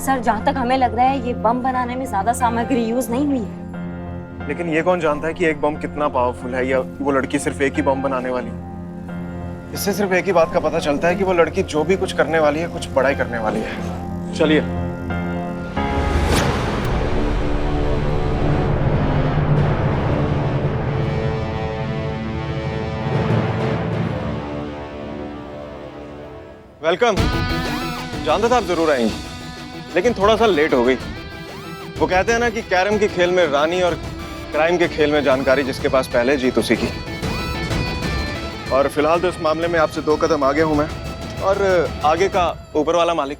Sir जहाँ तक हमें लग रहा है ये बम बनाने में ज्यादा सामग्री यूज नहीं हुई है। लेकिन ये कौन जानता है कि एक बम कितना पावरफुल है या वो लड़की सिर्फ एक ही बम बनाने वाली है। इससे सिर्फ एक ही बात का पता चलता है कि वो लड़की जो भी कुछ करने वाली है कुछ बड़ा ही करने वाली है। चलिए। वेलकम। जानता था आप जरूर आएंगी, लेकिन थोड़ा सा लेट हो गई। वो कहते हैं ना कि कैरम के खेल में रानी और क्राइम के खेल में जानकारी जिसके पास पहले जीत उसी की। और फिलहाल तो इस मामले में आपसे 2 कदम आगे हूं मैं, और आगे का ऊपर वाला मालिक।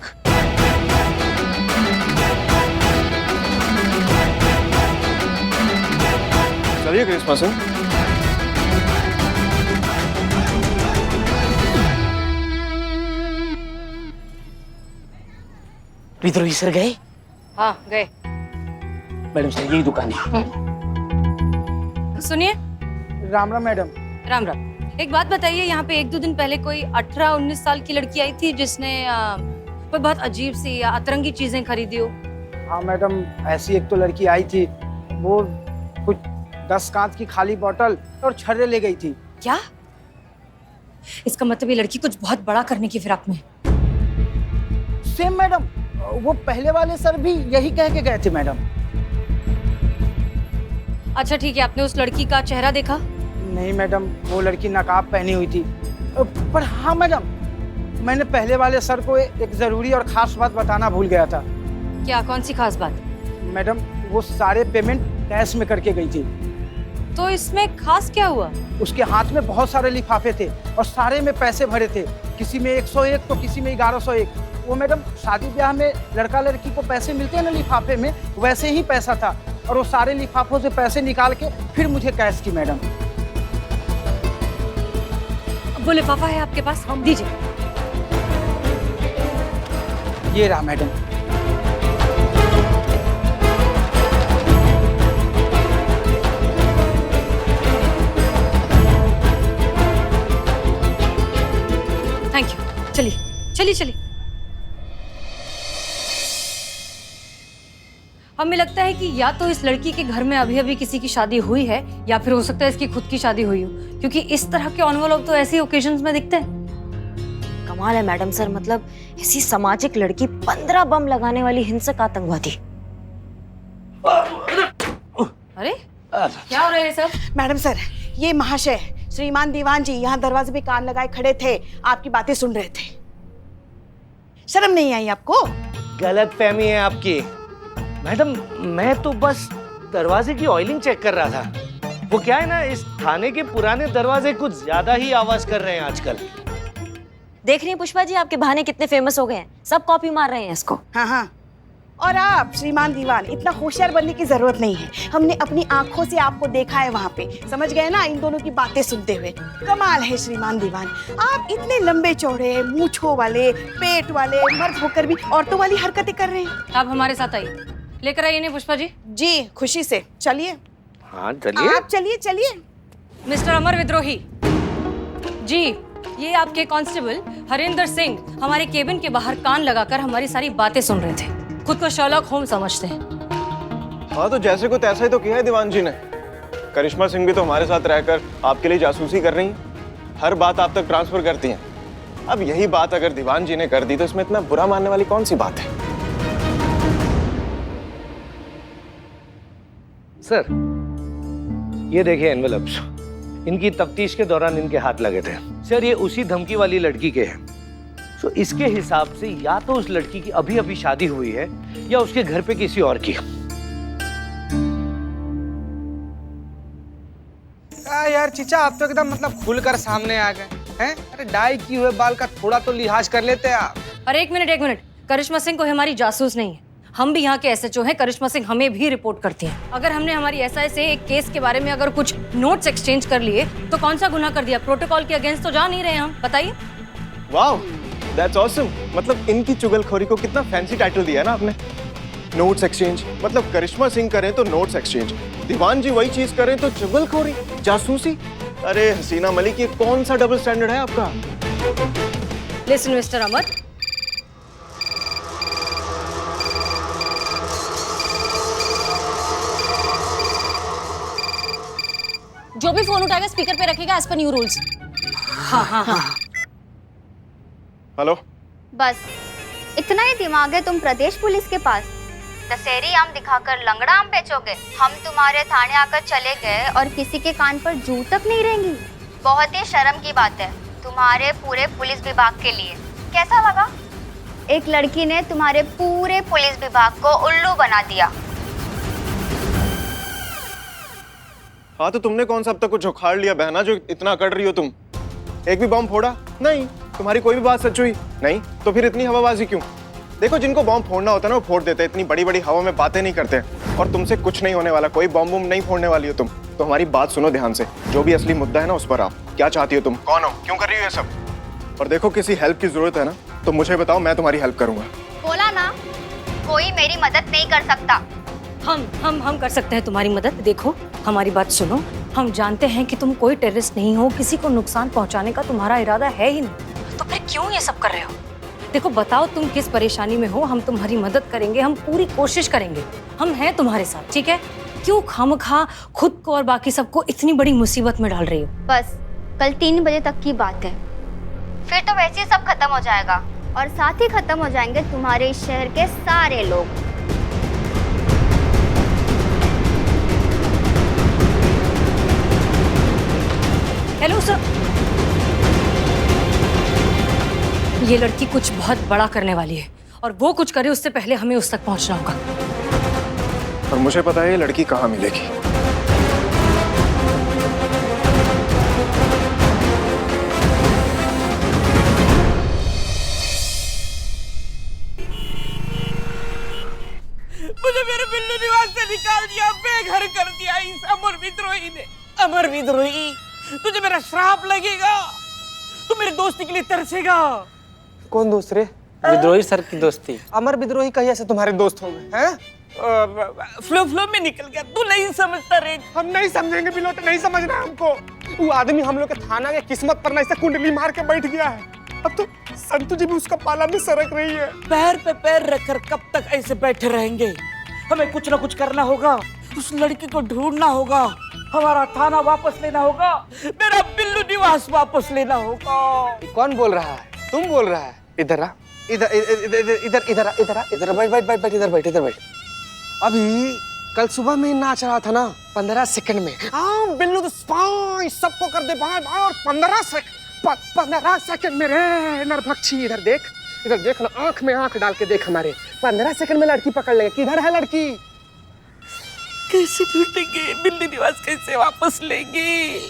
चलिए करिश्मा सिंह। विद्रोही सर गए? हाँ गए। मैडम सर यही दुकान है। सुनिए। राम राम मैडम। राम राम। एक बात बताइए, यहाँ पे 1-2 दिन पहले कोई 18-19 साल की लड़की आई थी जिसने कोई बहुत अजीब सी या अतरंगी चीजें खरीदी हो। हाँ मैडम, ऐसी एक तो लड़की आई थी, वो कुछ 10 कांच की खाली बोतल और छर्रे ले गई थी। क्या? इसका मतलब ये लड़की कुछ बहुत बड़ा करने की फिराक में। सेम मैडम, वो पहले वाले सर भी यही कह के गए थे मैडम। अच्छा ठीक है, आपने उस लड़की का चेहरा देखा? नहीं मैडम, वो लड़की नकाब पहनी हुई थी। पर हाँ मैडम, मैंने पहले वाले सर को एक जरूरी और खास बात बताना भूल गया था। क्या? कौन सी खास बात? मैडम, वो सारे पेमेंट कैश में करके गई थी। तो इसमें खास क्या हुआ? उसके हाथ में बहुत सारे लिफाफे थे और सारे में पैसे भरे थे। किसी में 101 तो किसी में 1101। वो मैडम, शादी ब्याह में लड़का लड़की को पैसे मिलते हैं ना लिफाफे में, वैसे ही पैसा था। और वो सारे लिफाफों से पैसे निकाल के फिर मुझे कैश की मैडम। वो लिफाफा है आपके पास? हम दीजिए। ये रहा मैडम। Thank you. चलिए चलिए चलिए। हमें लगता है कि या तो इस लड़की के घर में अभी अभी किसी की शादी हुई है या फिर हो सकता है इसकी खुद की शादी हुई हो, क्योंकि इस तरह के एनवेलप तो ऐसी ओकेजन्स में दिखते हैं। कमाल है मैडम सर, मतलब ऐसी सामाजिक लड़की 15 बम लगाने वाली हिंसक आतंकवादी। अरे क्या हो रहा है सब? मैडम सर, ये महाशय श्रीमान दीवान जी यहाँ दरवाजे पे कान लगाए खड़े थे, आपकी बातें सुन रहे थे। शर्म नहीं आई आपको? गलत फहमी है आपकी मैडम। मैं तो बस दरवाजे की ऑयलिंग चेक कर रहा था। वो क्या है ना, इस थाने के पुराने दरवाजे कुछ ज्यादा ही आवाज कर रहे हैं आजकल। देख रही हैं पुष्पा जी, आपके बहाने कितने फेमस हो गए हैं, सब कॉपी मार रहे हैं इसको। हाँ हाँ, और आप श्रीमान दीवान इतना होशियार बनने की जरूरत नहीं है। हमने अपनी आंखों से आपको देखा है वहाँ पे, समझ गए ना इन दोनों की बातें सुनते हुए। कमाल है श्रीमान दीवान, आप इतने लंबे चौड़े, मूंछों वाले, पेट वाले, मर्द होकर भी औरतों वाली हरकतें कर रहे हैं। आप हमारे साथ आइए, लेकर आइए नहीं पुष्पा जी। जी खुशी से, चलिए। हाँ चलिए। आप चलिए चलिए। मिस्टर अमर विद्रोही जी, ये आपके कांस्टेबल हरिंदर सिंह हमारे केबिन के बाहर कान लगाकर हमारी सारी बातें सुन रहे थे। खुद को शर्लॉक होम्स समझते हैं। हाँ तो जैसे को तैसा ही तो किया है दीवान जी ने। करिश्मा सिंह भी तो हमारे साथ रहकर आपके लिए जासूसी कर रही हैं, हर बात आप तक ट्रांसफर करती हैं। अब यही बात अगर दीवान जी ने कर दी तो इसमें इतना बुरा मानने वाली कौन सी बात है? सर ये देखिए एनवेलप्स, इनकी तफ्तीश के दौरान इनके हाथ लगे थे। सर ये उसी धमकी वाली लड़की के हैं। तो इसके हिसाब से या तो उस लड़की की अभी अभी शादी हुई है या उसके घर पे किसी और की। यार चीचा, आप तो एकदम मतलब खुलकर सामने आ गए हैं। अरे डाई किए हुए बाल का थोड़ा तो लिहाज कर लेते आप। अरे एक मिनट, करिश्मा सिंह कोई हमारी जासूस नहीं है। हम भी यहाँ के एसएचओ हैं, करिश्मा सिंह हमें भी रिपोर्ट करती हैं। अगर हमने हमारी एसआई से एक केस के बारे में अगर कुछ नोट्स एक्सचेंज कर लिए तो कौन सा गुनाह कर दिया? प्रोटोकॉल के अगेंस्ट तो जा नहीं रहे हम, बताइए। वाह, दैट्स ऑसम। मतलब इनकी चुगलखोरी को कितना फैंसी टाइटल दिया ना आपने, नोट्स एक्सचेंज। मतलब करिश्मा सिंह करें तो नोट्स एक्सचेंज, दीवान जी वही चीज करें तो चुगलखोरी, जासूसी। अरे हसीना मलिक, ये कौन सा डबल स्टैंडर्ड है आपका? लिसन मिस्टर अमर, जो भी फोन उठाएगा स्पीकर पे रखेगा एज पर न्यू रूल्स। हाँ हाँ हाँ। हेलो। बस इतना ही दिमाग है तुम प्रदेश पुलिस के पास? दशहरी आम दिखाकर लंगड़ा आम बेचोगे? हम तुम्हारे थाने आकर चले गए और किसी के कान पर जू तक नहीं रहेंगी। बहुत ही शर्म की बात है तुम्हारे पूरे पुलिस विभाग के लिए। कैसा लगा? एक लड़की ने तुम्हारे पूरे पुलिस विभाग को उल्लू बना दिया। हाँ तो तुमने कौन सा अब तक कुछ उखाड़ लिया बहना जो इतना अकड़ रही हो तुम? एक भी बॉम्ब फोड़ा नहीं? तुम्हारी कोई भी बात सच हुई नहीं? तो फिर इतनी हवाबाजी क्यों? देखो जिनको बॉम्ब फोड़ना होता है ना वो फोड़ देते हैं, इतनी बड़ी बड़ी हवा में बातें नहीं करते। और तुमसे कुछ नहीं होने वाला, कोई बॉम्ब नहीं फोड़ने वाली हो तुम। तो हमारी बात सुनो ध्यान से, जो भी असली मुद्दा है ना उस पर आओ। क्या चाहती हो तुम? कौन हो? क्यों कर रही हो ये सब? और देखो किसी हेल्प की जरूरत है ना तो मुझे बताओ, मैं तुम्हारी हेल्प करूंगा। बोला ना, कोई मेरी मदद नहीं कर सकता। हम कर सकते हैं तुम्हारी मदद। देखो हमारी बात सुनो, हम जानते हैं कि तुम कोई टेररिस्ट नहीं हो, किसी को नुकसान पहुंचाने का तुम्हारा इरादा है ही नहीं, तो फिर क्यों ये सब कर रहे हो? देखो बताओ तुम किस परेशानी में हो, हम तुम्हारी मदद करेंगे, हम पूरी कोशिश करेंगे, हम हैं तुम्हारे साथ, ठीक है? क्यों खामखा खुद को और बाकी सबको इतनी बड़ी मुसीबत में डाल रही हो? बस कल 3 बजे तक की बात है, फिर तो वैसे ही सब खत्म हो जाएगा और साथ ही खत्म हो जाएंगे तुम्हारे इस शहर के सारे लोग। हेलो सर, ये लड़की कुछ बहुत बड़ा करने वाली है और वो कुछ करे उससे पहले हमें उस तक पहुंचना होगा। और मुझे पता है ये लड़की कहाँ मिलेगी। मुझे मेरे बिल्लू निवास से निकाल दिया, बेघर कर दिया इस अमर विद्रोही ने। अमर विद्रोही, तुझे मेरा श्राप लगेगा, तू मेरे दोस्ती के लिए तरसेगा। कौन दूसरे? विद्रोही सर की दोस्ती। अमर विद्रोही कहीं ऐसे तुम्हारे दोस्त हो गए हैं? फ्लो में निकल गया, तू नहीं समझता रे। हम नहीं समझेंगे बिलो, तो नहीं समझना है हमको। वो आदमी हम लोग के थाना के किस्मत पर ना ऐसे कुंडली मार के बैठ गया है। अब तो संतु जी भी उसका पाला में सरक रही है। पैर पे पैर रखकर कब तक ऐसे बैठे रहेंगे? हमें कुछ ना कुछ करना होगा, उस लड़की को ढूंढना होगा, हमारा थाना वापस लेना होगा, मेरा बिल्लू निवास वापस लेना होगा। कौन बोल रहा है? तुम बोल रहा है? इधर आ, इधर इधर इधर इधर इधर इधर बैठ बैठ बैठ बैठ इधर बैठ इधर बैठ। अभी कल सुबह में नाच रहा था ना 15 सेकंड में। हाँ बिल्लू तो सबको कर दे बाहर और 15 सेकंड में रे नरभक्षी। इधर देख ना, आंख में आंख डाल के देख हमारे। 15 सेकंड में लड़की पकड़ लेगा। किधर है लड़की? कैसे ढूंढेंगे? बिल्लू निवास कैसे वापस लेंगे?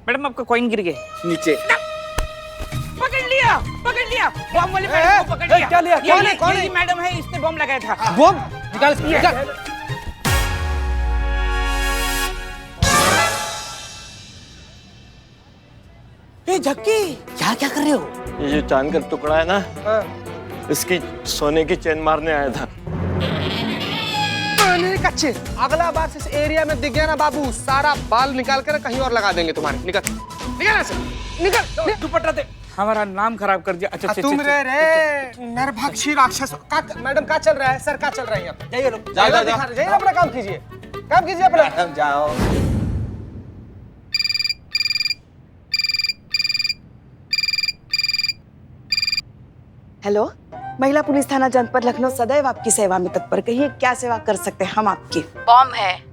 मैडम आपका कॉइन गिर गया नीचे। पकड़ लिया बम वाले मैडम को पकड़ लिया। क्या लिया? कौन है? ये मैडम है, इसने बम लगाया था। बम निकाल। ए झक्की, क्या कर रहे हो? ये जो चांद का टुकड़ा है ना, इसकी सोने की चेन मारने आया था। कच्चे अगला बार से इस एरिया में दिख गया ना बाबू, सारा बाल निकाल कर कहीं और लगा देंगे तुम्हारे। निकल दुपट्टा दे। हमारा नाम खराब कर दिया। अच्छा तुम रे नरभक्षी राक्षस। मैडम क्या चल रहा है? सर क्या चल रहा है? जाइए लोग, जाइए अपना काम कीजिए, अपना। जाओ। हेलो, महिला पुलिस थाना जनपद लखनऊ सदैव आपकी सेवा में तत्पर। कहिए क्या सेवा कर सकते हैं हम आपकी? बॉम्ब है।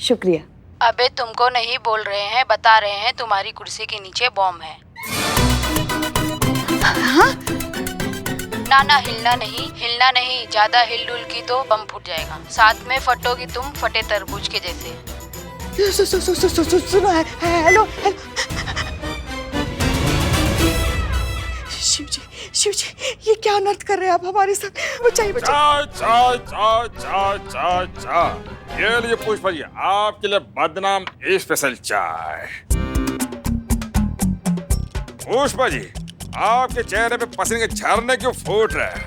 शुक्रिया। अबे तुमको नहीं बोल रहे हैं, बता रहे हैं, तुम्हारी कुर्सी के नीचे बॉम्ब है। हाँ? ना हिलना नहीं, ज्यादा हिल डुल की तो बम फूट जाएगा। साथ में फटोगी तुम, फटे तरबूज के जैसे। सुनो है। हेलो, शिव जी, ये क्या अनर्थ कर रहे हैं आप हमारे साथ? बचाइए। ये लिए पुष्पा जी, आपके लिए बदनाम स्पेशल चाय। पुष्पा जी, आपके चेहरे पे पसीने के झरने क्यों फूट रहे हैं?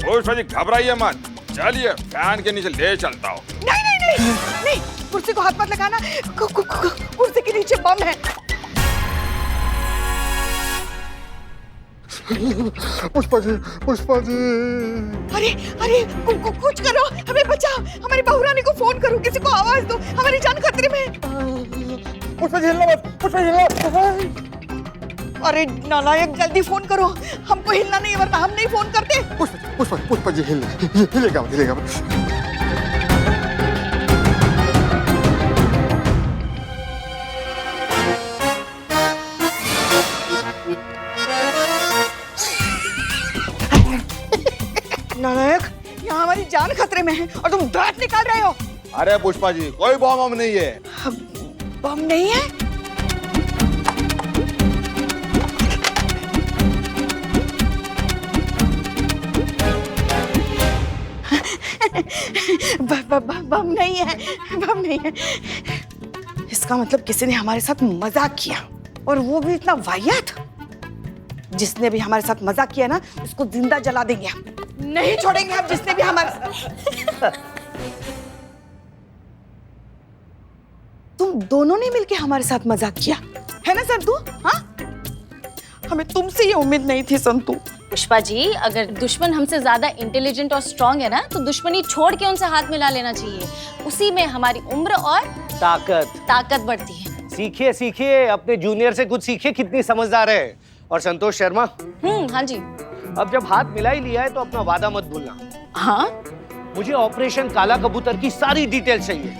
पुष्पा जी घबराइए मत, चलिए फैन के नीचे ले चलता हूँ। नहीं नहीं नहीं नहीं, कुर्सी को हाथ मत लगाना, कुर्सी के नीचे बम है। पुष्पा जी, पुष्पा जी। अरे अरे कुछ करो, हमें बचाओ, हमारी बहुरानी को फोन करो, किसी को आवाज दो, हमारी जान खतरे में है। पुष्पा जी हिलना मत, पुष्पा जी हिलना। अरे नालायक, जल्दी फोन करो, हमको हिलना नहीं वरना हम नहीं फोन करते। पुष्पा जी हिलेगा हिलेगा। नालायक, यहाँ हमारी जान खतरे में है और तुम दांत निकाल रहे हो। अरे पुष्पा जी, कोई बम नहीं है। बम नहीं है? बम नहीं है, बम नहीं है। इसका मतलब किसी ने हमारे साथ मजाक किया, और वो भी इतना वाहियात। जिसने भी हमारे साथ मजाक किया ना, उसको जिंदा जला देंगे हम, नहीं छोड़ेंगे हम जिसने भी हमारे साथ। तुम दोनों ने मिलके हमारे साथ मजाक किया है ना संतू? हाँ, हमें तुमसे ये उम्मीद नहीं थी संतू। पुष्पा जी, अगर दुश्मन हमसे ज्यादा इंटेलिजेंट और स्ट्रांग है ना, तो दुश्मनी छोड़ के उनसे हाथ मिला लेना चाहिए। उसी में हमारी उम्र और ताकत बढ़ती है। सीखिए सीखिए, अपने जूनियर से कुछ सीखिए, कितनी समझदार है। और संतोष शर्मा, हाँ जी। अब जब हाथ मिला ही लिया है तो अपना वादा मत भूलना। हाँ, मुझे ऑपरेशन काला कबूतर की सारी डिटेल चाहिए,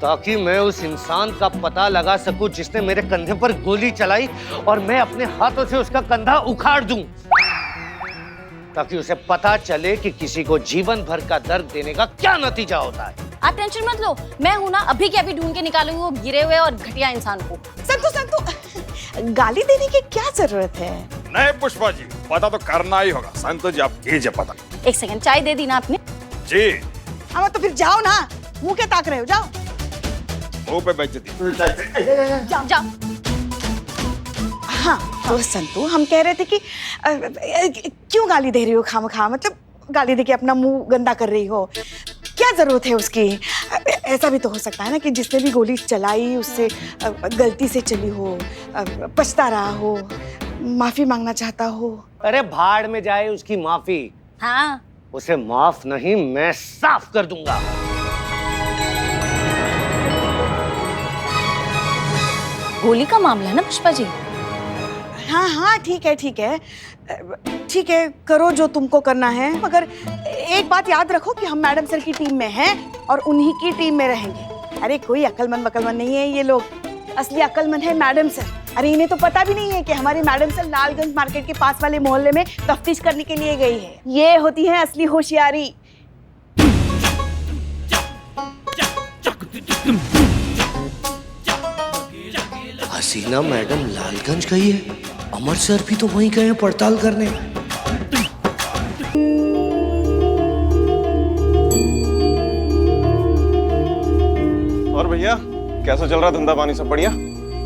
ताकि मैं उस इंसान का पता लगा सकूं जिसने मेरे कंधे पर गोली चलाई, और मैं अपने हाथों से उसका कंधा उखाड़ दूं, ताकि उसे पता चले कि किसी को जीवन भर का दर्द देने का क्या नतीजा होता है। आप टेंशन मत लो, मैं हूं ना, अभी के अभी ढूंढ के निकालूंगी वो गिरे हुए और घटिया इंसान को। संतू, गाली देने की क्या जरूरत है? नहीं पुष्पा जी, पता तो करना ही होगा। संतोष जी, आप कीजिए पता। एक सेकंड, चाय दे दी ना आपने? जी। हाँ, तो फिर जाओ ना, मुंह क्या ताक रहे हो, जाओ। मुंह पे बेइज्जती। जाओ। हाँ तो संतू, हम कह रहे थे कि क्यों गाली दे रही हो खामखा, मतलब गाली दे के अपना मुंह गंदा कर रही हो, क्या जरूरत है उसकी? ऐसा भी तो हो सकता है ना कि जिसने भी गोली चलाई उससे गलती से चली हो, पछता रहा हो, माफी मांगना चाहता हो। अरे भाड़ में जाए उसकी माफी। हाँ, उसे माफ नहीं, मैं साफ कर दूंगा। गोली का मामला है ना पुष्पा जी? हाँ हाँ, ठीक है ठीक है ठीक है, करो जो तुमको करना है, मगर एक बात याद रखो कि हम मैडम सर की टीम में हैं और उन्हीं की टीम में रहेंगे। अरे कोई अक्लमंद नहीं है ये लोग, असली अक्लमंद है मैडम सर। अरे इन्हें तो पता भी नहीं है कि हमारी मैडम सर लालगंज मार्केट के पास वाले मोहल्ले में तफ्तीश करने के लिए गई है। ये होती है असली होशियारी। हसीना मैडम लालगंज गई है, अमर सर भी तो वहीं गए हैं पड़ताल करने। और भैया, कैसा चल रहा धंधा पानी, सब बढ़िया?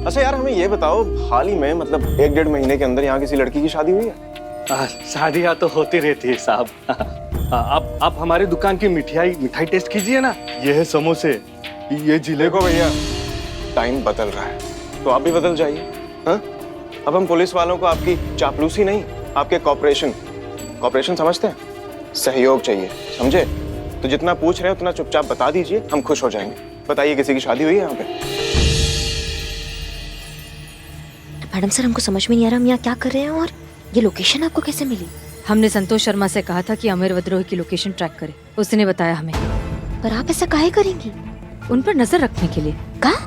अच्छा यार, हमें ये बताओ, हाल ही में मतलब 1-1.5 महीने के अंदर यहाँ किसी लड़की की शादी हुई है? शादियाँ तो होती रहती है साहब। आप हमारे दुकान की मिठाई टेस्ट कीजिए ना। ये है समोसे, ये जिले। देखो भैया, टाइम बदल रहा है तो आप भी बदल जाइए। हाँ, अब हम पुलिस वालों को आपकी चापलूसी नहीं, आपके कॉपरेशन समझते हैं, सहयोग चाहिए, समझे? तो जितना पूछ रहे हैं उतना चुपचाप बता दीजिए, हम खुश हो जाएंगे। बताइए, किसी की शादी हुई है यहाँ पे? मैडम सर, हमको समझ में नहीं आ रहा हम यहाँ क्या कर रहे हैं, और ये लोकेशन आपको कैसे मिली? हमने संतोष शर्मा से कहा था कि अमर विद्रोह की लोकेशन ट्रैक करे, उसने बताया हमें। पर आप ऐसा काहे करेंगी? उन पर नजर रखने के लिए। कहा?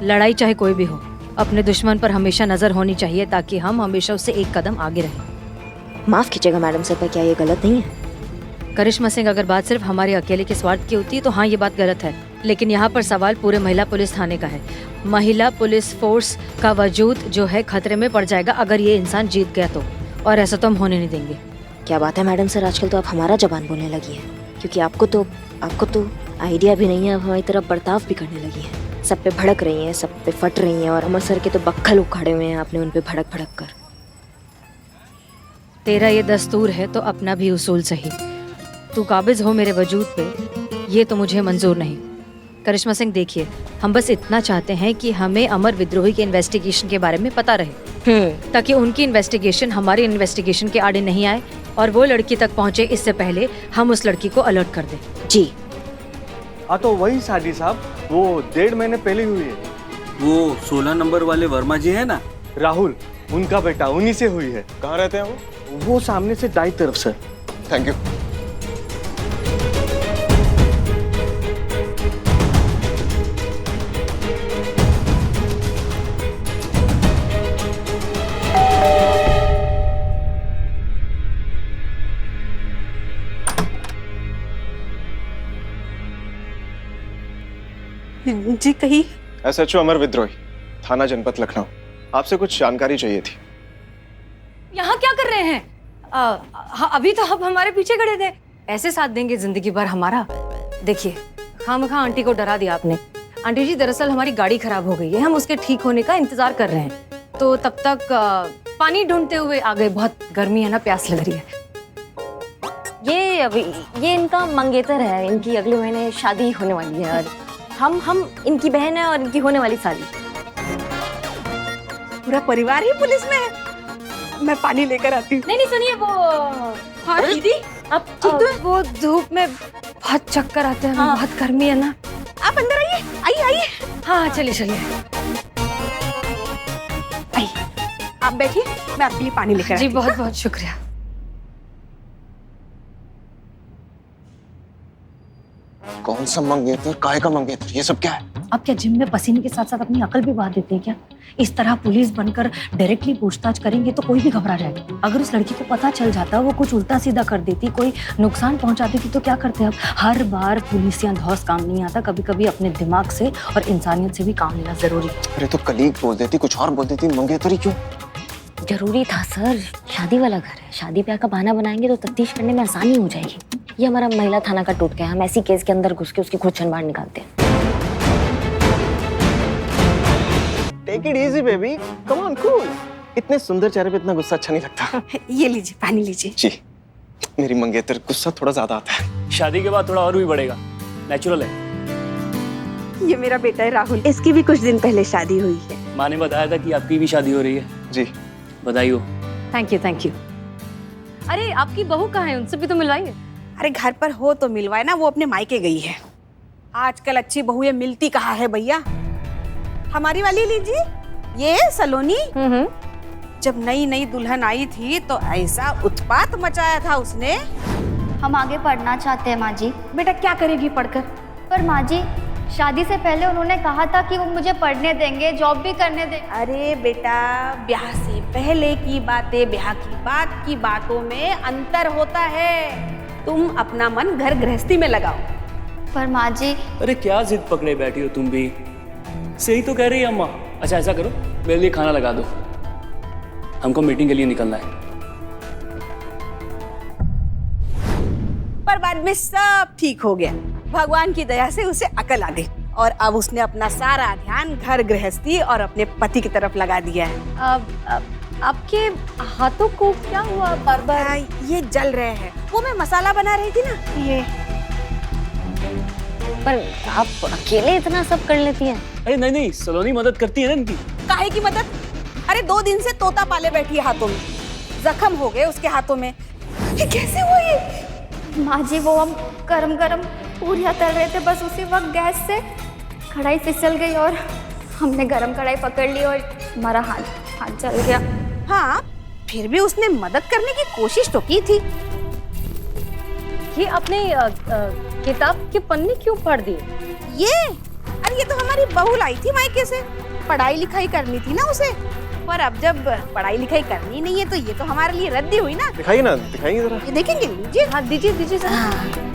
लड़ाई चाहे कोई भी हो, अपने दुश्मन पर हमेशा नजर होनी चाहिए, ताकि हम हमेशा उससे एक कदम आगे रहें। माफ कीजिएगा मैडम सर, पर क्या ये गलत नहीं है? करिश्मा सिंह, अगर बात सिर्फ हमारे अकेले के स्वार्थ की होती है तो हाँ, ये बात गलत है, लेकिन यहाँ पर सवाल पूरे महिला पुलिस थाने का है। महिला पुलिस फोर्स का वजूद जो है खतरे में पड़ जाएगा अगर ये इंसान जीत गया तो, और ऐसा तो हम होने नहीं देंगे। क्या बात है मैडम सर, आजकल तो आप हमारा जबान बोलने लगी है, क्योंकि आपको तो आइडिया भी नहीं है, अब हमारी तरफ बर्ताव भी करने लगी है। सब पे भड़क रही हैं, सब पे फट रही हैं, और अमर सर के तो बक्खल उखाड़े हुए हैं आपने उन पे भड़क कर। तेरा ये दस्तूर है तो अपना भी उसूल सही। तू काबिज हो मेरे वजूद पे, ये तो मुझे मंजूर नहीं। करिश्मा सिंह देखिए, हम बस इतना चाहते हैं कि हमें अमर विद्रोही के इन्वेस्टिगेशन के बारे में पता रहे, ताकि उनकी इन्वेस्टिगेशन हमारी इन्वेस्टिगेशन के आड़े नहीं आए और वो लड़की तक पहुंचे इससे पहले हम उस लड़की को अलर्ट कर दें। जी हाँ तो वही शादी साहब, वो 1.5 महीने पहले हुई है। वो 16 नंबर वाले वर्मा जी है ना, राहुल, उनका बेटा, उन्हीं से हुई है। कहाँ रहते हैं वो सामने से दाई तरफ सर। Thank you. जी कही। SHO अमर विद्रोही, थाना जनपद लखनऊ। आपसे कुछ जानकारी चाहिए थी। यहाँ क्या कर रहे हैं? अभी तो आप हमारे पीछे खड़े थे। ऐसे साथ देंगे जिंदगी भर हमारा? देखिए, खामखा आंटी को डरा दिया आपने। आंटी जी, दरअसल हमारी गाड़ी खराब हो गई है, हम उसके ठीक होने का इंतजार कर रहे हैं, तो तब तक पानी ढूंढते हुए आ गए। बहुत गर्मी है ना, प्यास लग रही है। ये इनका मंगेतर है, इनकी अगले महीने शादी होने वाली है और हम इनकी बहन है और इनकी होने वाली साली। पूरा परिवार ही पुलिस में है। मैं पानी लेकर आती हूँ। नहीं सुनिए, वो हाँ दीदी, अब वो धूप में बहुत चक्कर आते हैं। हाँ। बहुत गर्मी है ना। आप अंदर आइए, आइए। हाँ चलिए। आइए, आप बैठिए, मैं आपके लिए पानी लेकर आती जी हूँ। बहुत बहुत शुक्रिया। कौन सा मंगेतर, काहे का मंगेतर, ये सब क्या है? अब क्या जिम में पसीने के साथ साथ अपनी अकल भी बहा देते हैं क्या? इस तरह पुलिस बनकर डायरेक्टली पूछताछ करेंगे तो कोई भी घबरा जाएगा। अगर उस लड़की को पता चल जाता, वो कुछ उल्टा सीधा कर देती, कोई नुकसान पहुंचा देती, तो क्या करते अब? हर बार पुलिस या धौस काम नहीं आता, कभी कभी अपने दिमाग से और इंसानियत से भी काम लेना जरूरी। अरे तो कलीग बोल देती, कुछ और बोल देती, मंगेतर ही क्यों? जरूरी था सर, शादी वाला घर है, शादी ब्याह का बहाना बनाएंगे तो तफ्तीश करने में आसानी हो जाएगी। ये हमारा महिला थाना का टूट गया, हम ऐसी केस के अंदर घुस के उसकी खुद छन बाहर निकालते हैं। Take it easy baby, come on, cool. इतने सुंदर चेहरे पे इतना गुस्सा अच्छा नहीं लगता। ये लीजिए, पानी लीजिए। जी, मेरी मंगेतर गुस्सा थोड़ा ज्यादा आता है। शादी के बाद थोड़ा और भी बढ़ेगा, नेचुरल है। ये मेरा बेटा है राहुल, इसकी भी कुछ दिन पहले शादी हुई है। माँ ने बताया था कि आपकी भी शादी हो रही है। जी, बधाई हो। Thank you. अरे आपकी बहू कहाँ है? उनसे भी तो मिलवाइए। अरे घर पर हो तो मिलवाए ना, वो अपने मायके गई है। आजकल अच्छी बहुएं मिलती कहाँ है भैया। हमारी वाली लीजिए, ये सलोनी। जब नई दुल्हन आई थी तो ऐसा उत्पात मचाया था उसने। हम आगे पढ़ना चाहते हैं माँ जी। बेटा क्या करेगी पढ़कर? पर माँ जी, शादी से पहले उन्होंने कहा था कि वो मुझे पढ़ने देंगे, जॉब भी करने देंगे। अरे बेटा, ब्याह से पहले की बातें ब्याह की बाद की बातों में अंतर होता है। तुम अपना मन घर गृहस्थी में लगाओ। पर माँ जी। अरे क्या जिद पकड़े बैठी हो तुम भी? सही तो कह रही है अम्मा। अच्छा ऐसा करो, मेरे लिए खाना लगा दो, हमको मीटिंग के लिए निकलना है। पर बाद में सब ठीक हो गया, भगवान की दया से उसे अकल आ गई और अब उसने अपना सारा ध्यान घर गृहस्थी और अपने पति की तरफ लगा दिया है। आपके हाथों को क्या हुआ? बार-बार ये जल रहे हैं। वो मैं मसाला बना रही थी ना, ये। पर आप अकेले इतना सब कर लेती हैं? अरे नहीं, सलोनी मदद करती है ना इनकी। काहे की मदद? अरे 2 दिन से तोता पाले बैठी है हाथों में, जख्म हो गए उसके हाथों में। ये कैसे हुआ ये? माँ जी, वो हम गरम पूरियाँ तल रहे थे, बस उसी वक्त गैस से कढ़ाई फिसल गई और हमने गरम कढ़ाई पकड़ ली और हमारा हाथ जल गया। हाँ, फिर भी उसने मदद करने की कोशिश तो की थी। ये अपने किताब के पन्ने क्यों फाड़ दिए? अरे ये तो हमारी बहू लाई थी मायके से, पढ़ाई लिखाई करनी थी ना उसे। पर अब जब पढ़ाई लिखाई करनी नहीं है तो ये तो हमारे लिए रद्दी हुई ना। दिखाइए ना, दिखाइए जरा। ये देखेंगे? लीजिए। हाँ दीजिए जरा।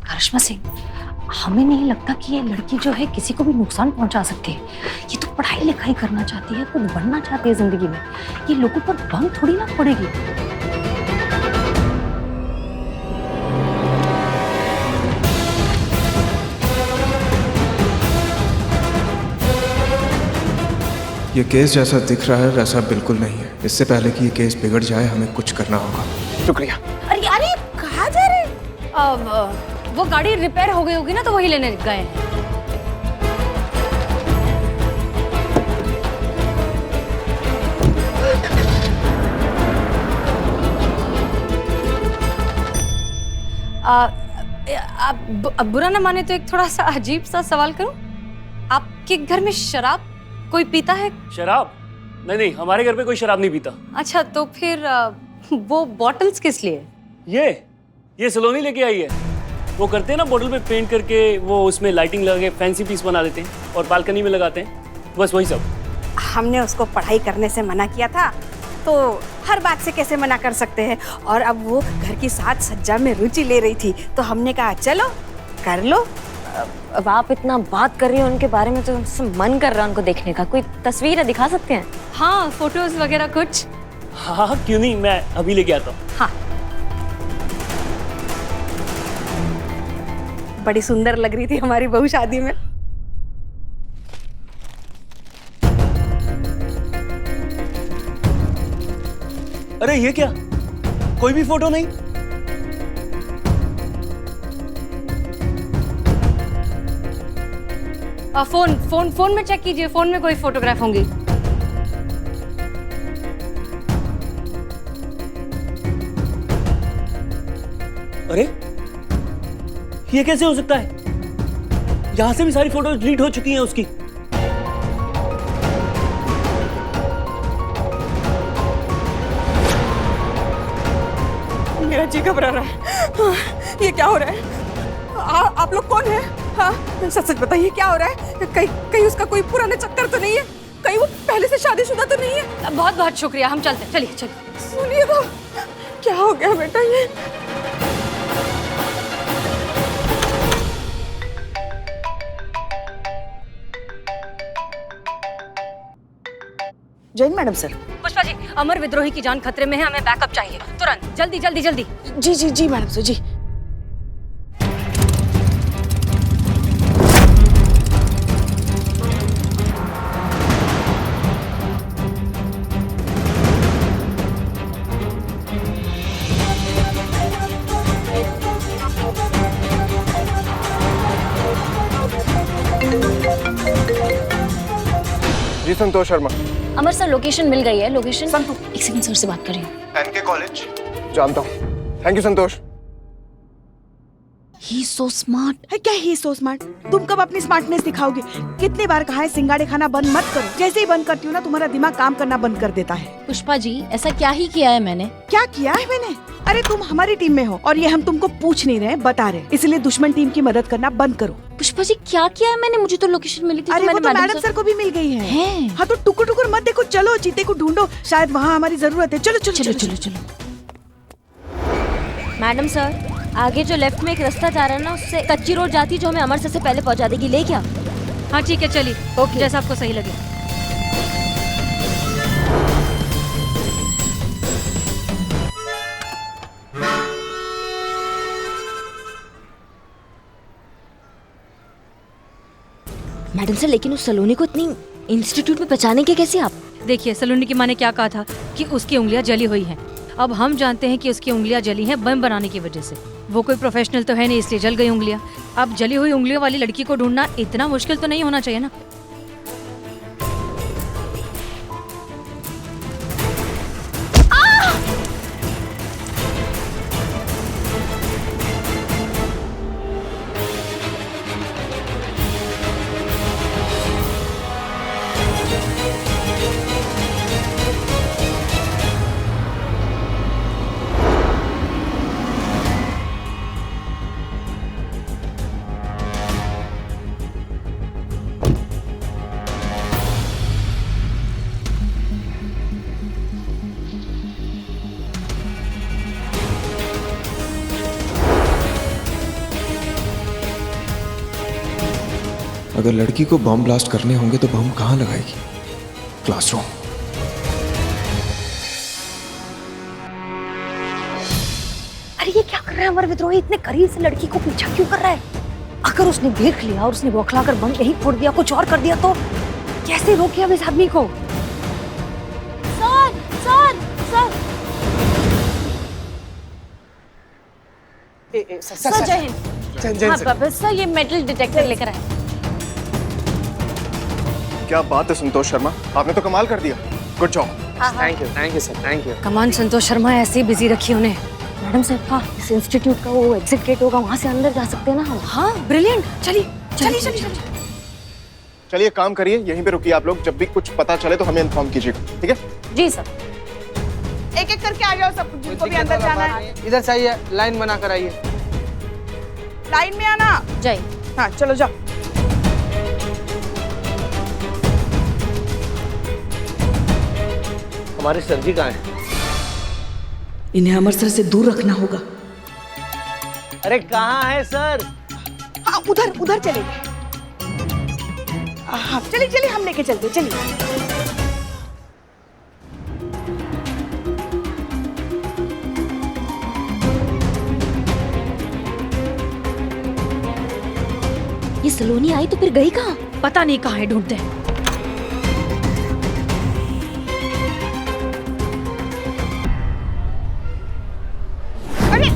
करिश्मा सिंह, हमें नहीं लगता कि ये लड़की जो है किसी को भी नुकसान पहुंचा सकती है। ये तो पढ़ाई लिखाई करना चाहती है, कुछ बनना चाहती है जिंदगी में। ये लोगों पर बम थोड़ी ना पड़ेगी। ये केस जैसा दिख रहा है वैसा बिल्कुल नहीं है। इससे पहले कि ये केस बिगड़ जाए हमें कुछ करना होगा। शुक्रिया। अरे अरे कहाँ जा रहे हैं? वो गाड़ी रिपेयर हो गई होगी ना, तो वही लेने गए हैं। आप बुरा ना माने तो एक थोड़ा सा अजीब सा सवाल करूं? आपके घर में शराब कोई पीता है? शराब? नहीं नहीं, हमारे घर पे कोई शराब नहीं पीता। अच्छा, तो फिर वो बॉटल्स किस लिए? ये सलोनी लेके आई है। वो करते हैं ना, बोतल पे पेंट करके वो उसमें लाइटिंग लगा के फैंसी पीस बना देते हैं और बालकनी में लगाते हैं, बस वही सब। हमने उसको पढ़ाई करने से मना किया था, तो हर बात से कैसे मना कर सकते हैं। और अब वो घर की साज सज्जा में रुचि ले रही थी, तो हमने कहा चलो कर लो। अब आप इतना बात कर रही हो उनके बारे में तो मन कर रहा है उनको देखने का। कोई तस्वीर है, दिखा सकते हैं? हाँ, फोटोज वगैरह कुछ। हाँ क्यों नहीं, मैं अभी लेके आता हूँ। हाँ, बड़ी सुंदर लग रही थी हमारी बहू शादी में। अरे ये क्या, कोई भी फोटो नहीं? फोन में चेक कीजिए, फोन में कोई फोटोग्राफ होंगी। अरे ये कैसे हो सकता है? यहां से भी सारी फोटोज डिलीट हो चुकी हैं उसकी। मेरा जी घबरा रहा है। ये क्या हो रहा है? आप लोग कौन है? हाँ, सच सच बताइए, क्या हो रहा है? कहीं उसका कोई पुराना चक्कर तो नहीं है? कहीं वो पहले से शादीशुदा तो नहीं है? बहुत बहुत शुक्रिया, हम चलते हैं। चलिए चलिए। सुनिए तो, क्या हो गया बेटा ये? Jain madam sir. पुष्पा जी, अमर विद्रोही की जान खतरे में है, हमें बैकअप चाहिए तुरंत, जल्दी जल्दी जल्दी। जी जी जी मैडम सर, जी। जी संतोष शर्मा। अमर सर, लोकेशन मिल गई है। लोकेशन संतोष, एक सेकंड सर से बात कर रही हूँ। एनके कॉलेज जानता हूँ। Thank you Santosh. He so smart है। क्या ही सो स्मार्ट? तुम कब अपनी स्मार्टनेस दिखाओगे? कितनी बार कहा है सिंगाड़े खाना बंद मत करो। जैसे ही बंद करती हूँ ना, तुम्हारा दिमाग काम करना बंद कर देता है। पुष्पा जी, ऐसा क्या ही किया है मैंने? क्या किया है मैंने? अरे तुम हमारी टीम में हो और ये हम तुमको पूछ नहीं रहे, बता रहे, इसलिए दुश्मन टीम की मदद करना बंद करो। पुष्पा जी, क्या किया है मैंने? मुझे तो लोकेशन मिली थी। अरे वो तो मैडम सर को भी मिल गई है। हाँ तो टुकुर टुकुर मत देखो, चलो चीते को ढूंढो, शायद वहाँ हमारी जरूरत है। चलो चलो चलो चलो चलो। मैडम सर, आगे जो लेफ्ट में एक रास्ता जा रहा है ना, उससे कच्ची रोड जाती है जो हमें अमर सर से पहले पहुंचा देगी। ले क्या? हाँ ठीक है, चलिए। ओके, जैसा आपको सही लगे। मैडम सर, लेकिन उस सलोनी को इतनी इंस्टीट्यूट में पहचाने के कैसे आप? देखिए, सलोनी की माँ ने क्या कहा था कि उसकी उंगलियां जली हुई हैं। अब हम जानते हैं कि उसकी उंगलियां जली हैं बम बनाने की वजह से। वो कोई प्रोफेशनल तो है नहीं, इसलिए जल गई उंगलियां। अब जली हुई उंगलियों वाली लड़की को ढूंढना इतना मुश्किल तो नहीं होना चाहिए ना। अगर लड़की को बम ब्लास्ट करने होंगे तो बम कहाँ लगाएगी? क्लासरूम। अरे ये क्या कर रहा है अमर विद्रोही? इतने करीब से लड़की को पीछा क्यों कर रहा है? अगर उसने देख लिया और उसने बौखला कर बम यहीं फोड़ दिया, कुछ और कर दिया तो कैसे रोके अब इस आदमी को? सर जय हिंद। हाँ बाबा सर, ये मेटल डिटेक्टर लेकर आए। क्या बात है संतोष शर्मा, आपने तो कमाल कर दिया। Good job. Thank you sir, thank you. Come on Santosh Sharma, ऐसे ही बिजी रखी उन्हें। मैडम साहब, हाँ, इस इंस्टीट्यूट का वो एग्जिट गेट होगा, वहाँ से अंदर जा सकते हैं ना हम? हाँ ब्रिलियंट, चलिए चलिए चलिए। चलिए काम करिए, यहीं पे रुकिए आप लोग। जब भी कुछ पता चले तो हमें इन्फॉर्म कीजिएगा, ठीक है? जी सर। एक एक करके आ जाओ सब, जिनको भी अंदर जाना है। इधर से आइए, लाइन बना कर आइए। लाइन में आना। जय। हाँ चलो जाओ। हमारे सर जी कहाँ हैं? इन्हें अमर सर से दूर रखना होगा। अरे कहाँ है सर? हाँ उधर उधर चले गए। हाँ चलिए चलिए, हम लेके चलते, चलिए। ये सलोनी आई तो फिर गई कहाँ? पता नहीं कहाँ है, ढूंढते हैं। अरे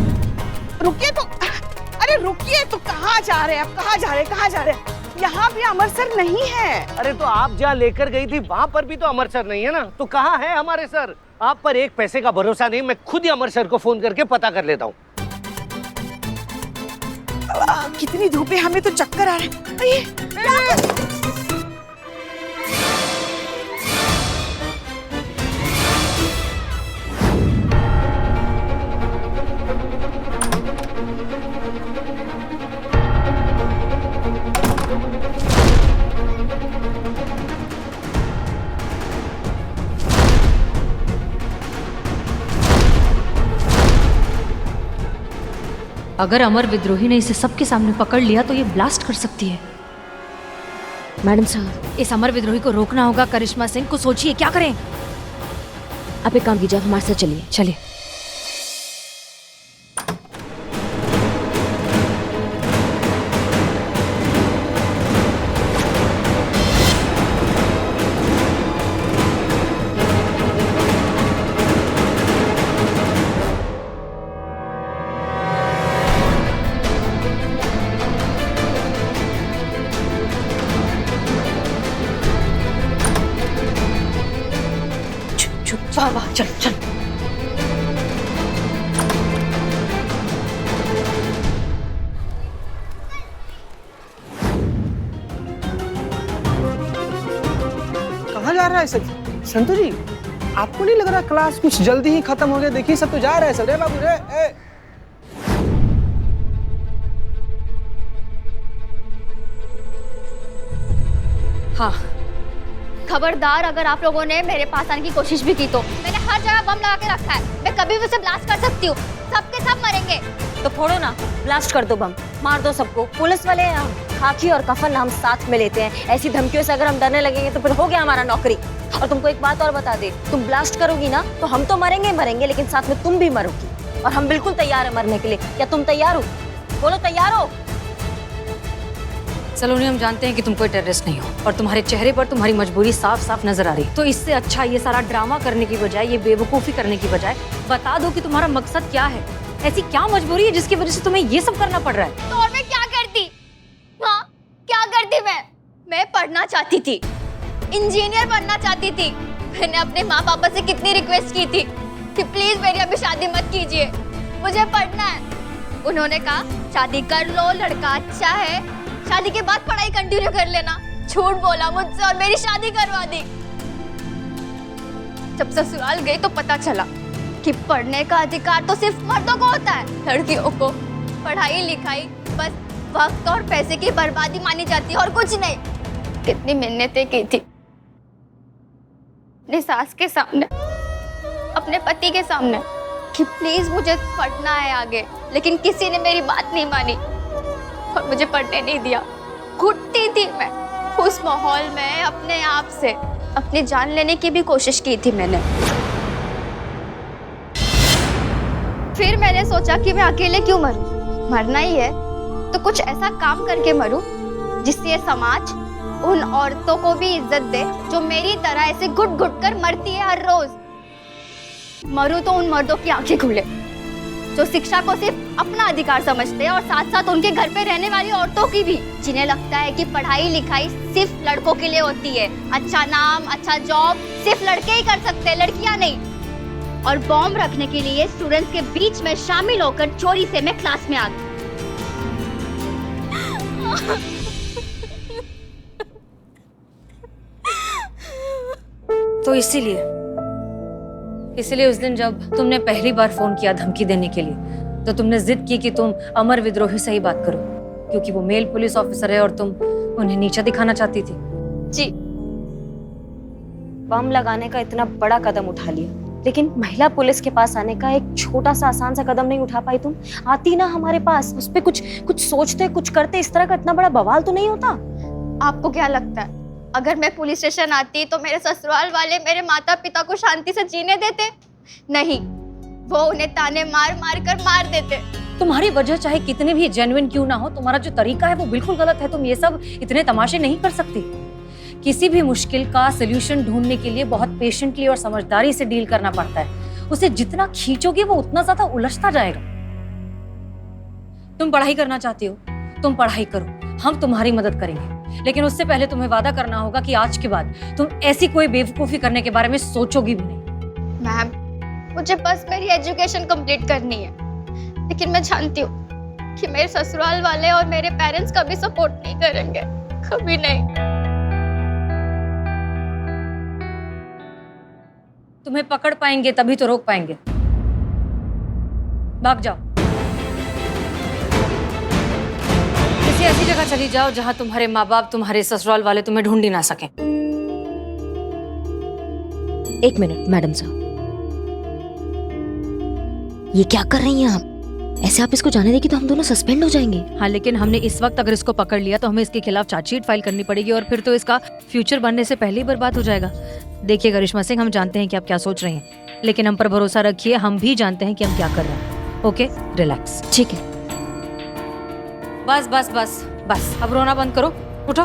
रुकिए तो, अरे रुकिए तो, कहाँ जा रहे हैं आप? कहाँ जा रहे हैं, कहाँ जा रहे हैं? यहाँ भी अमर सर नहीं है। अरे तो आप जहाँ लेकर गई थी वहाँ पर भी तो अमर सर नहीं है ना, तो कहाँ है हमारे सर? आप पर एक पैसे का भरोसा नहीं, मैं खुद ही अमर सर को फोन करके पता कर लेता हूँ। कितनी धूप है, हमें तो चक्कर आ रहे हैं। अगर अमर विद्रोही ने इसे सबके सामने पकड़ लिया तो ये ब्लास्ट कर सकती है। मैडम साहब, इस अमर विद्रोही को रोकना होगा। करिश्मा सिंह को सोचिए क्या करें। आप एक काम कीजिए, आप हमारे साथ चलिए। चलिए। वाह वाह, चल चल। कहाँ जा रहा है सर? संतु जी, आपको नहीं लग रहा क्लास कुछ जल्दी ही खत्म हो गया? देखिए सब तो जा रहे हैं सर। रे बाबू रे, ए। हाँ, खबरदार अगर आप लोगों ने मेरे पास आने की कोशिश भी की तो मैंने हर जगह बम लगा के रखा है। मैं कभी भी उसे ब्लास्ट कर सकती हूँ। सबके सब मरेंगे। तो फोड़ो ना, ब्लास्ट कर दो बम, मार दो सबको। पुलिस वाले हैं हम, खाकी और कफन हम साथ में लेते हैं। ऐसी धमकियों से अगर हम डरने लगेंगे तो फिर हो गया हमारा नौकरी। और तुमको एक बात और बता दे, तुम ब्लास्ट करोगी ना तो हम तो मरेंगे मरेंगे, लेकिन साथ में तुम भी मरोगी। और हम बिल्कुल तैयार है मरने के लिए। क्या तुम तैयार हो? बोलो तैयार हो? सलोनी, हम जानते हैं कि तुम कोई टेररिस्ट नहीं हो और तुम्हारे चेहरे पर तुम्हारी मजबूरी साफ साफ नजर आ रही। तो इससे अच्छा ये सारा ड्रामा करने की बजाय, ये बेवकूफी करने की बजाय बता दो कि तुम्हारा मकसद क्या है। ऐसी क्या मजबूरी है जिसकी वजह से तुम्हें ये सब करना पड़ रहा है? तो और मैं क्या करती? हाँ, क्या करती मैं पढ़ना चाहती थी, इंजीनियर बनना चाहती थी। मैंने अपने माँ पापा से कितनी रिक्वेस्ट की थी कि प्लीज मेरी अभी शादी मत कीजिए, मुझे पढ़ना है। उन्होंने कहा शादी कर लो, लड़का अच्छा है, शादी के बाद पढ़ाई कंटिन्यू कर लेना। झूठ बोला मुझसे और मेरी शादी करवा दी। जब ससुराल गई तो पता चला कि पढ़ने का अधिकार तो सिर्फ मर्दों को होता है, लड़कियों को पढ़ाई लिखाई बस वक्त और पैसे की बर्बादी मानी जाती है और कुछ नहीं। कितनी मिन्नतें की थी अपनी सास के सामने, अपने पति के सामने कि प्लीज मुझे पढ़ना है आगे, लेकिन किसी ने मेरी बात नहीं मानी और मुझे पढ़ने नहीं दिया। घुटती थी मैं उस माहौल में, अपने आप से अपनी जान लेने की भी कोशिश की थी मैंने। फिर मैंने सोचा कि मैं अकेले क्यों मरूं, मरना ही है तो कुछ ऐसा काम करके मरूं जिससे ये समाज उन औरतों को भी इज्जत दे जो मेरी तरह ऐसे घुट घुट कर मरती है हर रोज। मरूं तो उन मर्दों की आंखें खुले जो शिक्षा को सिर्फ अपना अधिकार समझते हैं और साथ साथ उनके घर पे रहने वाली औरतों की भी, जिन्हें लगता है कि पढ़ाई लिखाई सिर्फ लड़कों के लिए होती है, अच्छा नाम, अच्छा जॉब सिर्फ लड़के ही कर सकते हैं, लड़कियां नहीं। और बॉम्ब रखने के लिए स्टूडेंट्स के बीच में शामिल होकर चोरी से मैं क्लास में आ गई। तो इसीलिए उस दिन जब तुमने पहली बार फोन किया धमकी देने के लिए, तो तुमने जिद की कि तुम अमर विद्रोही से ही बात करो, क्योंकि वो मेल पुलिस ऑफिसर है और तुम उन्हें नीचा दिखाना चाहती थी। जी, बम लगाने का इतना बड़ा कदम उठा लिया, लेकिन महिला पुलिस के पास आने का एक छोटा सा आसान सा कदम नहीं उठा पाई तुम? आती ना हमारे पास, उस पे कुछ सोचते, कुछ करते, इस तरह का इतना बड़ा बवाल तो नहीं होता। आपको क्या लगता है अगर मैं पुलिस स्टेशन आती तो मेरे ससुराल वाले मेरे माता पिता को शांति से जीने देते? नहीं, वो उन्हें ताने मार मार कर मार देते। तुम्हारी वजह चाहे कितनी भी जेन्युइन क्यों ना हो, तुम्हारा जो तरीका है वो बिल्कुल गलत है। तुम ये सब इतने तमाशे नहीं कर सकती। किसी भी मुश्किल का सोल्यूशन ढूंढने के लिए बहुत पेशेंटली और समझदारी से डील करना पड़ता है। उसे जितना खींचोगे वो उतना ज्यादा उलझता जाएगा। तुम पढ़ाई करना चाहती हो, तुम पढ़ाई करो, हम तुम्हारी मदद करेंगे, लेकिन उससे पहले तुम्हें वादा करना होगा कि आज के बाद तुम ऐसी कोई बेवकूफी करने के बारे में सोचोगी भी नहीं। मैम, मुझे बस मेरी एजुकेशन कंप्लीट करनी है, लेकिन मैं जानती हूँ कि मेरे ससुराल वाले और मेरे पेरेंट्स कभी सपोर्ट नहीं करेंगे, कभी नहीं। तुम्हें पकड़ पाएंगे तभी तो रोक पाएंगे। भाग जाओ, किसी ऐसी जगह चली जाओ जहां तुम्हारे माँ बाप, तुम्हारे ससुराल वाले तुम्हें ढूंढ ही ना सकें। एक मिनट मैडम साहब, ये क्या कर रही हैं आप? ऐसे आप इसको जाने देगी तो हम दोनों सस्पेंड हो जाएंगे। हाँ, लेकिन हमने इस वक्त अगर इसको पकड़ लिया तो हमें इसके खिलाफ चार्जशीट फाइल करनी पड़ेगी और फिर तो इसका फ्यूचर बनने से पहले ही बर्बाद हो जाएगा। देखिए करिश्मा सिंह, हम जानते हैं कि आप क्या सोच रही हैं, लेकिन हम पर भरोसा रखिए, हम भी जानते हैं कि हम क्या कर रहे हैं। Okay, relax. ठीक है, बस बस बस बस, अब रोना बंद करो, उठो,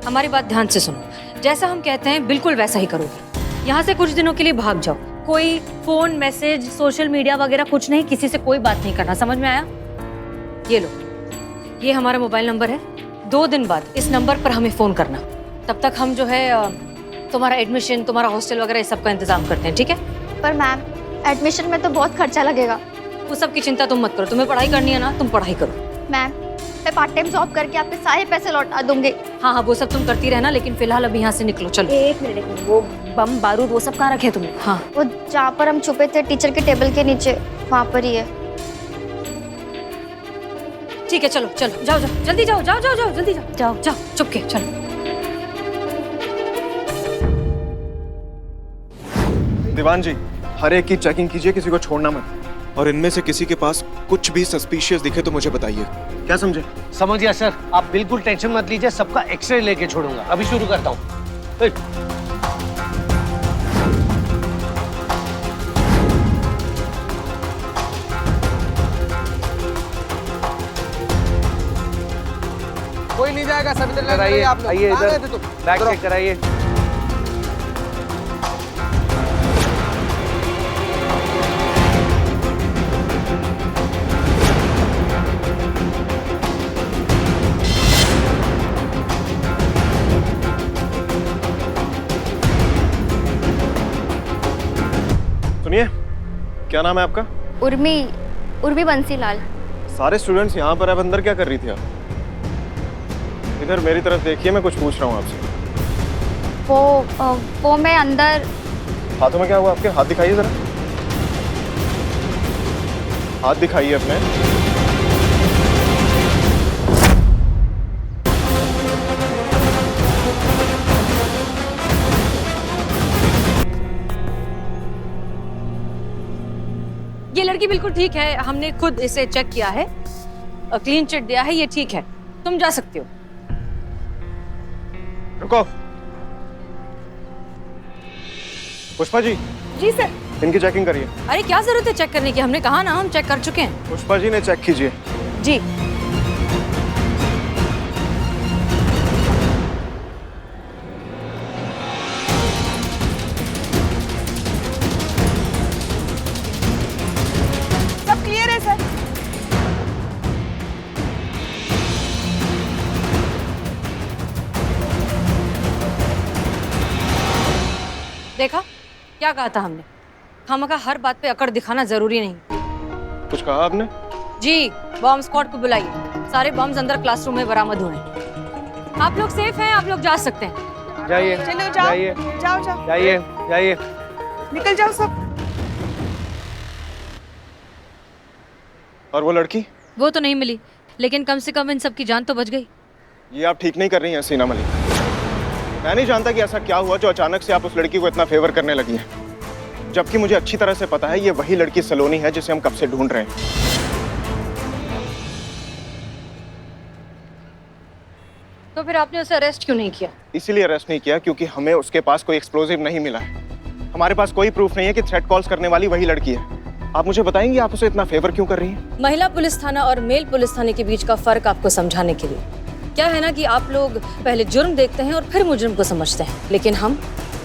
हमारी बात ध्यान से सुनो। जैसा हम कहते हैं बिल्कुल वैसा ही करोगे। यहाँ से कुछ दिनों के लिए भाग जाओ। कोई फोन, मैसेज, सोशल मीडिया वगैरह कुछ नहीं, किसी से कोई बात नहीं करना, समझ में आया? ये लो, ये हमारा मोबाइल नंबर है। 2 दिन बाद इस नंबर पर हमें फोन करना। तब तक हम जो है तुम्हारा एडमिशन, तुम्हारा हॉस्टल वगैरह इस सब का इंतजाम करते हैं, ठीक है? पर मैम, एडमिशन में तो बहुत खर्चा लगेगा। वो सब की चिंता तुम मत करो, तुम्हें पढ़ाई करनी है ना, तुम पढ़ाई करो। मैम, मैं पार्ट टाइम जॉब करके आपके सारे पैसे लौटा दूंगी। हाँ हाँ, वो सब तुम करती रहना, लेकिन फिलहाल अभी यहाँ से निकलो, चलो। एक मिनट, वो बम बारूद वो सब कहाँ रखे तुमने? हाँ, वो जहाँ पर हम छुपे थे टीचर के टेबल के नीचे, वहाँ पर ही है। ठीक है, चलो चलो, जाओ जाओ, जल्दी जाओ, जाओ जाओ जाओ, जल्दी जाओ, जाओ जाओ, चुपके चलो। दीवान जी, हर एक की चेकिंग कीजिए, किसी को छोड़ना मत, और इनमें से किसी के पास कुछ भी सस्पिशियस दिखे तो मुझे बताइए। क्या समझे? समझ गया सर, आप बिल्कुल टेंशन मत लीजिए, सबका एक्सरे लेके छोड़ूंगा। अभी शुरू करता हूँ। कोई नहीं जाएगा, सब इधर कराइए, आप लोग। आइए कहाँ इधर, गए थे तुम? बैग चेक कराइए। सुनिए, क्या नाम है आपका? उर्मी बंसीलाल। सारे स्टूडेंट्स यहाँ पर, अब अंदर क्या कर रही थी आप? इधर मेरी तरफ देखिए, मैं कुछ पूछ रहा हूँ आपसे। वो मैं अंदर। हाथों में क्या हुआ आपके? हाथ दिखाइए जरा, हाथ दिखाइए अपने। ये लड़की बिल्कुल ठीक है, हमने खुद इसे चेक किया है, क्लीन चिट दिया है, ये ठीक है, तुम जा सकते हो। रुको, पुष्पा जी। जी सर। इनकी चेकिंग करिए। अरे क्या जरूरत है चेक करने की, हमने कहा ना हम चेक कर चुके हैं। पुष्पा जी ने चेक कीजिए। जी। सब क्लियर है सर। देखा क्या कहा था हमने, खामखा हर बात पे अकड़ दिखाना जरूरी नहीं। कुछ कहा आपने? जी, बॉम्ब स्क्वाड को बुलाइए, सारे बॉम्ब्स अंदर क्लासरूम में बरामद हुए हैं। आप लोग सेफ हैं, आप लोग जा सकते हैं। जाइए, चलो जाओ, जाइए, जाओ जाओ, जाइए, जाइए। निकल जाओ सब। और वो लड़की? वो तो नहीं मिली, लेकिन कम से कम इन सब की जान तो बच गई। ये आप ठीक नहीं कर रही हैं हसीना मलिक। मैं नहीं जानता कि ऐसा क्या हुआ जो अचानक से आप उस लड़की को इतना फेवर करने लगी हैं, जबकि मुझे अच्छी तरह से पता है ये वही लड़की सलोनी है जिसे हम कब से ढूंढ रहे हैं। तो फिर आपने उसे अरेस्ट क्यों नहीं किया? इसीलिए अरेस्ट नहीं किया क्योंकि हमें उसके पास कोई एक्सप्लोजिव नहीं मिला है। हमारे पास कोई प्रूफ नहीं है कि थ्रेट कॉल्स करने वाली वही लड़की है। आप मुझे बताएंगे आप उसे इतना फेवर क्यों कर रही हैं? महिला पुलिस थाना और मेल पुलिस थाने के बीच का फर्क आपको समझाने के लिए। क्या है ना कि आप लोग पहले जुर्म देखते हैं और फिर मुजरिम को समझते हैं, लेकिन हम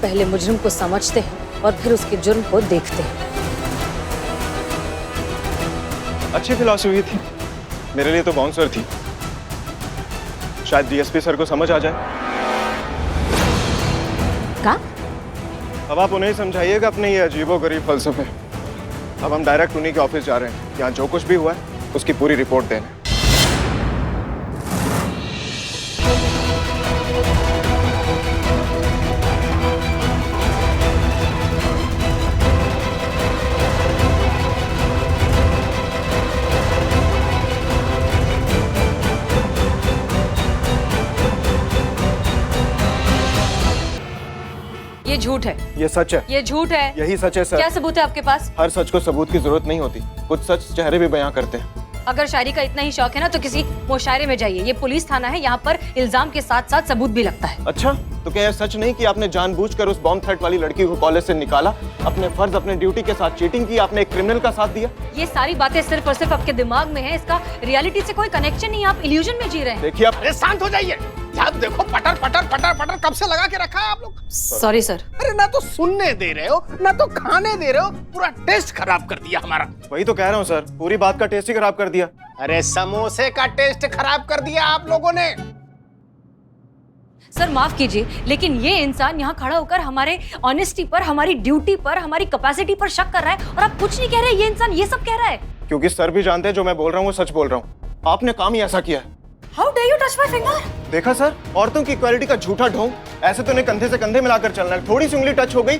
पहले मुजरिम को समझते हैं और फिर उसके जुर्म को देखते हैं। अच्छी फिलॉसफी थी, मेरे लिए तो बाउंसर थी। शायद डीएसपी सर को समझ आ जाए। क्या? अब आप उन्हें समझाइएगा अपने ये अजीबोगरीब फलसफे। अब हम डायरेक्ट उन्हीं के ऑफिस जा रहे हैं। यहाँ जो कुछ भी हुआ है उसकी पूरी रिपोर्ट देने। ये झूठ है, ये सच है। ये झूठ है। यही सच है सर। क्या सबूत है आपके पास? हर सच को सबूत की जरूरत नहीं होती, कुछ सच चेहरे भी बयां करते हैं। अगर शायरी का इतना ही शौक है ना तो किसी मुशायरे में जाइए। ये पुलिस थाना है, यहाँ पर इल्जाम के साथ साथ सबूत भी लगता है। अच्छा, तो क्या यह सच नहीं कि आपने जानबूझकर उस बॉम्ब थ्रेट वाली लड़की को कॉलेज से निकाला, अपने फर्ज अपने ड्यूटी के साथ चीटिंग की, आपने एक क्रिमिनल का साथ दिया? ये सारी बातें सिर्फ और सिर्फ आपके दिमाग में है, इसका रियलिटी से कोई कनेक्शन नहीं है। आप इल्यूजन में जी रहे हैं। देखिए आप अरे शांत हो जाइए। आप देखो पटर पटर पटर पटर कब से लगा के रखा है आप लोग। Sorry sir. अरे ना तो सुनने दे रहे हो ना तो खाने दे रहे हो, पूरा टेस्ट खराब कर दिया हमारा। वही तो कह रहा हूँ सर, पूरी बात का टेस्ट ही खराब कर दिया। अरे समोसे का टेस्ट खराब कर दिया आप लोगों ने। सर माफ कीजिए, लेकिन ये इंसान यहाँ खड़ा होकर हमारे ऑनेस्टी पर, हमारी ड्यूटी पर, हमारी कैपेसिटी पर शक कर रहा है और आप कुछ नहीं कह रहे। ये इंसान ये सब कह रहा है क्योंकि सर भी जानते हैं जो मैं बोल रहा हूँ वो सच बोल रहा हूँ। आपने काम ही ऐसा किया है। How dare you touch my finger? देखा सर, औरतों की इक्वालिटी का झूठा ढोंग। ऐसे तो इन्हें कंधे से कंधे मिलाकर चलना है, थोड़ी सी उंगली टच हो गई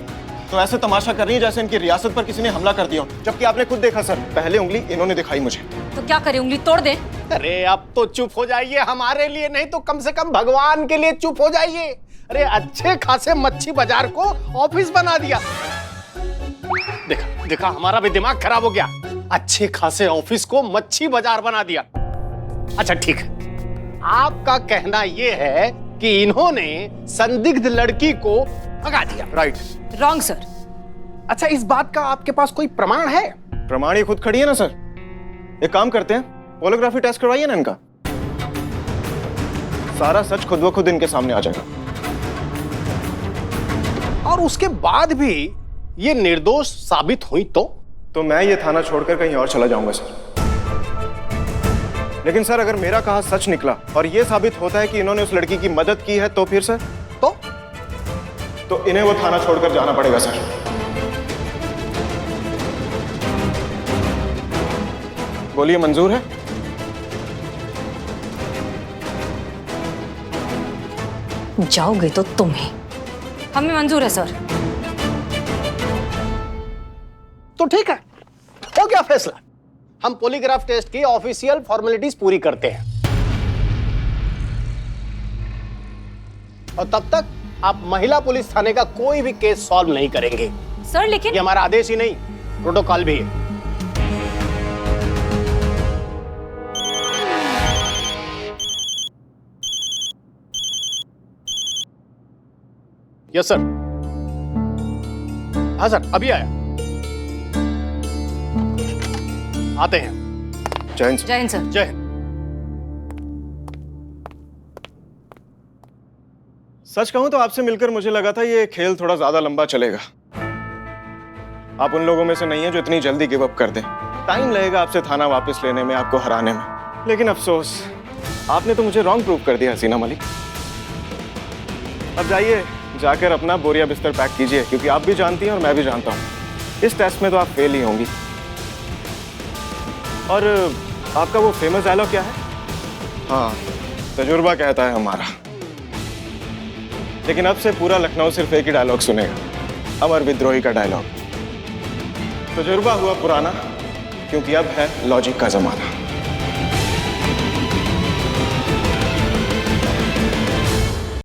तो ऐसे तमाशा कर रही है जैसे इनकी रियासत पर किसी ने हमला कर दिया हो। जबकि आपने खुद देखा सर, पहले उंगली इन्होंने दिखाई मुझे। तो क्या करें, उंगली तोड़ दें? अरे अब तो चुप हो जाइए, हमारे लिए नहीं तो कम से कम भगवान के लिए चुप हो जाइए। अरे अच्छे खासे मच्छी बाजार को ऑफिस बना दिया। देखा देखा, हमारा भी दिमाग खराब हो गया। अच्छे खासे ऑफिस को मच्छी बाजार बना दिया। अच्छा ठीक है, आपका कहना यह है कि इन्होंने संदिग्ध लड़की को भगा दिया। राइट। Wrong sir. अच्छा, इस बात का आपके पास कोई प्रमाण है? प्रमाण ये खुद खड़ी है ना सर। एक काम करते हैं, पोलोग्राफी टेस्ट करवाइए ना इनका, सारा सच खुद ब खुद इनके सामने आ जाएगा। और उसके बाद भी ये निर्दोष साबित हुई तो मैं ये थाना छोड़कर कहीं और चला जाऊंगा सर। लेकिन सर अगर मेरा कहा सच निकला और ये साबित होता है कि इन्होंने उस लड़की की मदद की है तो फिर सर तो इन्हें वो थाना छोड़कर जाना पड़ेगा सर। बोलिए, मंजूर है? जाओगे तो तुम ही। हमें मंजूर है सर। तो ठीक है, हो गया फैसला। हम पॉलीग्राफ टेस्ट की ऑफिशियल फॉर्मेलिटीज पूरी करते हैं और तब तक आप महिला पुलिस थाने का कोई भी केस सॉल्व नहीं करेंगे सर। लेकिन ये हमारा आदेश ही नहीं, प्रोटोकॉल भी है। Yes sir. हाँ सर, अभी आया। आते हैं। जय हिंद सर। जय हिंद सर। जय हिंद। सच कहूं तो आपसे मिलकर मुझे लगा था ये खेल थोड़ा ज्यादा लंबा चलेगा। आप उन लोगों में से नहीं है जो इतनी जल्दी गिव अप कर दें। टाइम लगेगा आपसे थाना वापस लेने में, आपको हराने में। लेकिन अफसोस आपने तो मुझे रॉन्ग प्रूव कर दिया हसीना मलिक। अब जाइए, जाकर अपना बोरिया बिस्तर पैक कीजिए, क्योंकि आप भी जानती हैं और मैं भी जानता हूँ इस टेस्ट में तो आप फेल ही होंगी। और आपका वो फेमस डायलॉग क्या है? हाँ, तजुर्बा कहता है हमारा। लेकिन अब से पूरा लखनऊ सिर्फ एक ही डायलॉग सुनेगा, अमर विद्रोही का डायलॉग। तजुर्बा हुआ पुराना, क्योंकि अब है लॉजिक का जमाना।